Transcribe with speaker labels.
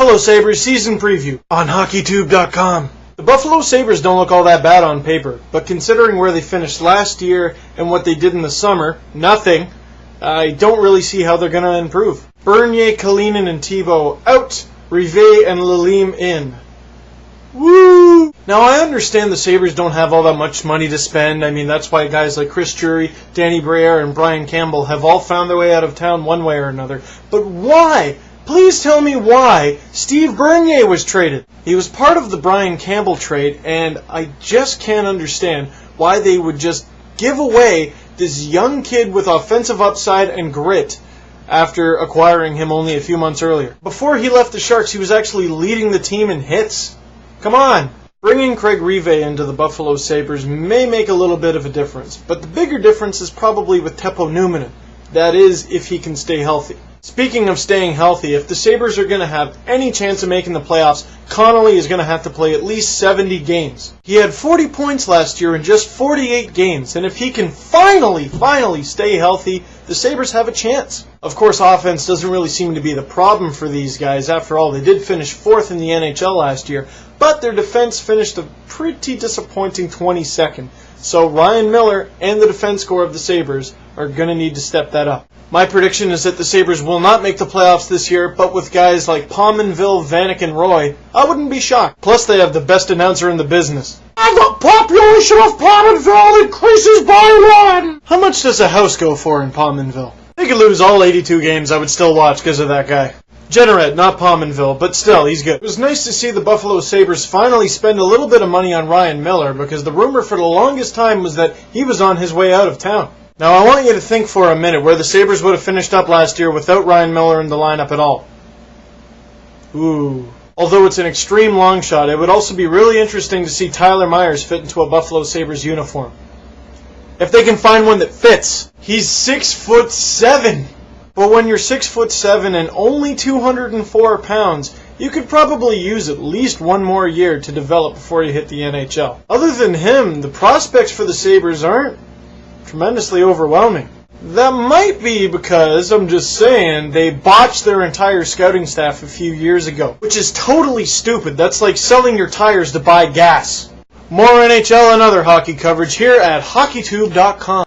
Speaker 1: Buffalo Sabres season preview on HockeyTube.com. The Buffalo Sabres don't look all that bad on paper, but considering where they finished last year and what they did in the summer, nothing, I don't really see how they're going to improve. Bernier, Kalinin, and Thibault out, Rivet and Lalime in. Woo! Now, I understand the Sabres don't have all that much money to spend. I mean, that's why guys like Chris Drury, Danny Briere, and Brian Campbell have all found their way out of town one way or another. But why? Please tell me why Steve Bernier was traded. He was part of the Brian Campbell trade, and I just can't understand why they would just give away this young kid with offensive upside and grit after acquiring him only a few months earlier. Before he left the Sharks, he was actually leading the team in hits. Come on! Bringing Craig Rivet into the Buffalo Sabres may make a little bit of a difference, but the bigger difference is probably with Teppo Numminen. That is, if he can stay healthy. Speaking of staying healthy, if the Sabres are going to have any chance of making the playoffs, Connolly is going to have to play at least 70 games. He had 40 points last year in just 48 games, and if he can finally stay healthy, the Sabres have a chance. Of course, offense doesn't really seem to be the problem for these guys. After all, they did finish 4th in the NHL last year, but their defense finished a pretty disappointing 22nd. So Ryan Miller and the defense core of the Sabres are going to need to step that up. My prediction is that the Sabres will not make the playoffs this year, but with guys like Pominville, Vanek, and Roy, I wouldn't be shocked. Plus, they have the best announcer in the business. And the population of Pominville increases by 1! How much does a house go for in Pominville? They could lose all 82 games, I would still watch because of that guy. Generette, not Pominville, but still, he's good. It was nice to see the Buffalo Sabres finally spend a little bit of money on Ryan Miller, because the rumor for the longest time was that he was on his way out of town. Now, I want you to think for a minute where the Sabres would have finished up last year without Ryan Miller in the lineup at all. Ooh. Although it's an extreme long shot, it would also be really interesting to see Tyler Myers fit into a Buffalo Sabres uniform. If they can find one that fits. He's 6'7". But when you're 6'7" and only 204 pounds, you could probably use at least one more year to develop before you hit the NHL. Other than him, the prospects for the Sabres aren't tremendously overwhelming. That might be because, I'm just saying, they botched their entire scouting staff a few years ago, which is totally stupid. That's like selling your tires to buy gas. More NHL and other hockey coverage here at HockeyTube.com.